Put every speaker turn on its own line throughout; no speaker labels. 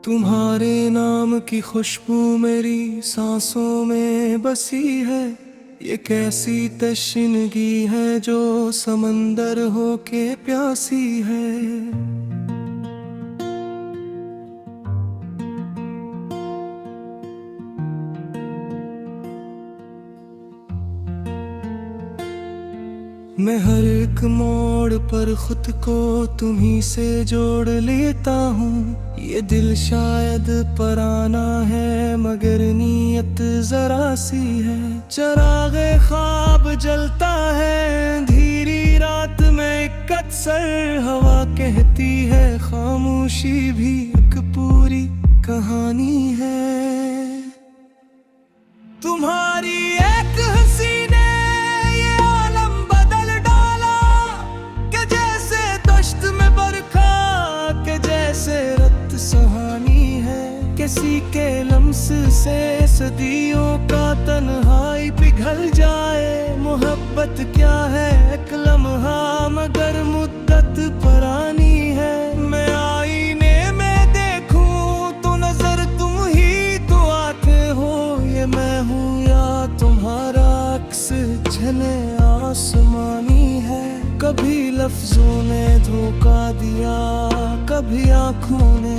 तुम्हारे नाम की खुशबू मेरी सांसों में बसी है। ये कैसी तशनगी है जो समंदर होके प्यासी है। मैं हर एक मोड़ पर खुद को तुम्ही से जोड़ लेता हूँ। ये दिल शायद पराना है मगर नीयत जरा सी है। चरागे ख्वाब जलता है धीरी रात में एक अक्सर हवा कहती है खामोशी भी एक पूरी कहानी है। तुम्हारी एक हंसी ने ये आलम बदल डाला कि जैसे दश्त में बरखा के जैसे रत सुहानी है। किसी के लम्स से सदियों का तन्हाई पिघल जाए। मोहब्बत क्या है एक लम्हा मगर मुद्दत पुरानी है। मैं आईने में देखूं तो नजर तुम ही तो आते हो। ये मैं हूँ या तुम्हारा अक्स झले आसमानी है। कभी लफ्जों ने धोखा दिया कभी आँखों ने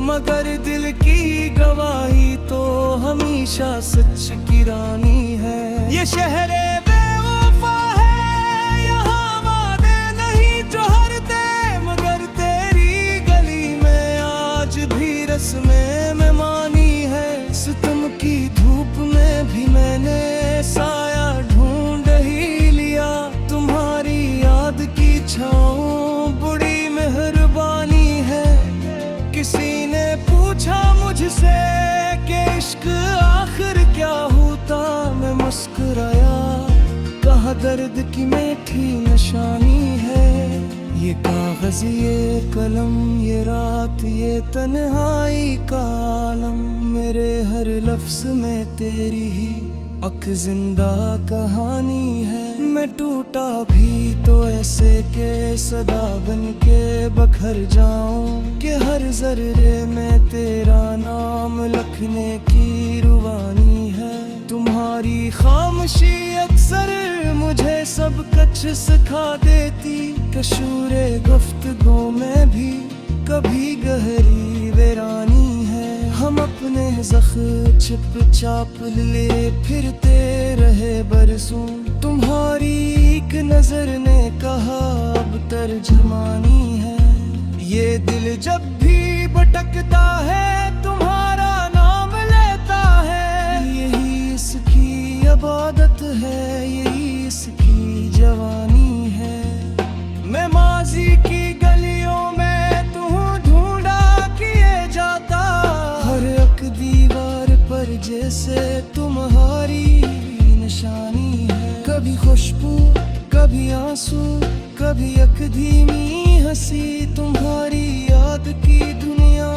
मगर दिल की गवाही तो हमेशा सच की रानी है। ये शहरे बेवफा है यहाँ वादे नहीं जो हरते मगर तेरी गली में आज भी रस्में में मानी है। सितम की धूप में भी मैंने साया ढूंढ ही लिया। तुम्हारी याद की छाँव बड़ी मेहरबानी है। किसी ने पूछा मुझसे कि इश्क आखिर क्या होता। मैं मुस्कुराया कहा दर्द की मीठी निशानी है। ये कागज ये कलम ये रात ये तन्हाई का आलम मेरे हर लफ्ज में तेरी ही अक जिंदा कहानी है। मैं टूटा भी तो ऐसे के सदा बन के बखर जाऊं कि हर जर्रे में तेरा नाम लिखने की रुबानी है। तुम्हारी खामोशी अक्सर मुझे सब कुछ सिखा देती। कशूरे गुफ्तगू में भी कभी गहरी वीरानी है। हम अपने ज़ख्म छिप चाप ले फिरते रहे बरसों। तुम्हारी एक नजर ने कहा अब तर्जमानी है। ये दिल जब भी भटकता है तुम्हारा नाम लेता है। यही इसकी इबादत है यही इसकी जवानी है। मैं माजी की गलियों में तू ढूंढा किए जाता। हर एक दीवार पर जैसे तुम्हारी निशानी है। कभी खुशबू कभी आंसू कभी एक धीमी हंसी। तुम्हारी याद की दुनिया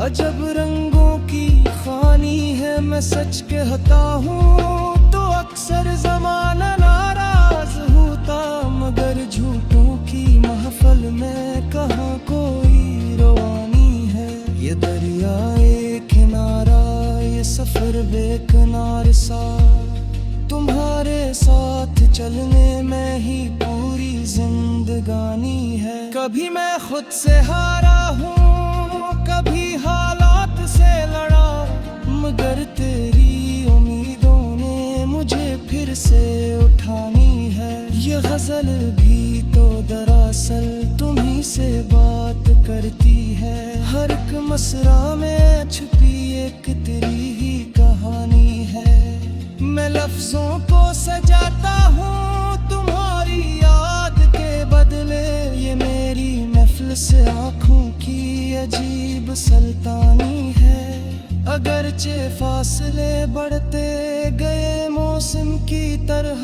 अजब रंगों की खानी है। मैं सच कहता हूँ तो अक्सर जमाना नाराज होता मगर झूठों की महफल में कहाँ कोई रवानी है। ये दरिया एक किनारा ये सफर बेकरार सा। तुम्हारे साथ चलने में ही पूरी जिंदगानी है। कभी मैं खुद से हारा हूँ कभी हालात से लड़ा मगर तेरी उम्मीदों ने मुझे फिर से उठानी है। ये गजल भी तो दरअसल तुम्ही से बात करती है। हर एक मसरा में छुपी एक तेरी ही कहानी है। मैं लफ्जों को सजाता हूँ तुम्हारी याद के बदले। ये मेरी महफिल से आँखों की अजीब सुल्तानी है। अगरचे फासले बढ़ते गए मौसम की तरह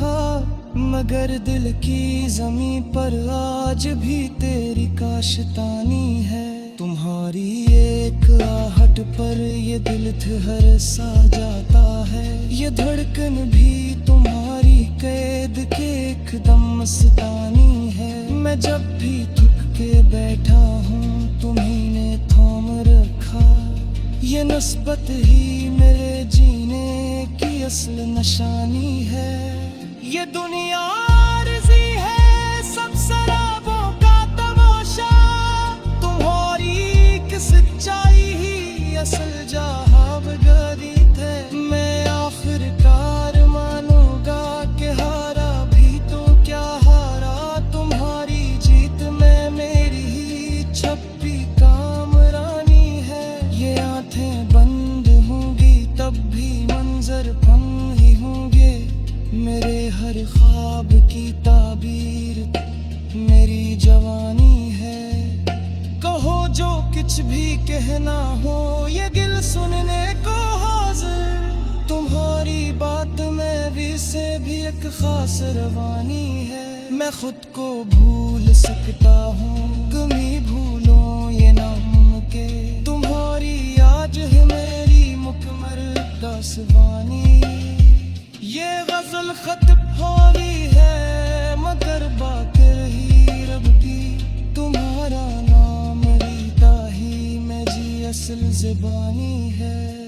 मगर दिल की जमी पर आज भी तेरी काशतानी है। तुम्हारी एक आहट पर ये दिल ठहर सा जाता है। ये धड़कन भी तुम्हारी कैद के एकदम मस्तानी है। मैं जब भी थक के बैठा हूँ तुम्ही ने थाम रखा। ये नस्बत ही मेरे जीने की असल निशानी है। ये दुनिया आरज़ी है, सब शराबों का तमाशा, तुम्हारी कि सच्चाई ही असल जहाब गरीब है। मैं आखिरकार मानूंगा कि हारा भी तो क्या हारा, तुम्हारी जीत में मेरी ही छपी कामरानी है। ये आंखें बंद होंगी तब भी मंजर फंग ही होंगे, मेरे हर ख्वाब की ताबीर मेरी जवानी है। कहो जो कुछ भी कहना हो, ये दिल सुनने को हाजिर, तुम्हारी बात में भी से भी एक खास रवानी है। मैं खुद को भूल सकता हूँ, कभी भूलो ये नामुमकिन, तुम्हारी आज है मेरी मुकम्मल दास्तानी। ये गजल खत भारी है मगर बात रही रब की, तुम्हारा नाम रीता ही में जी असल ज़बानी है।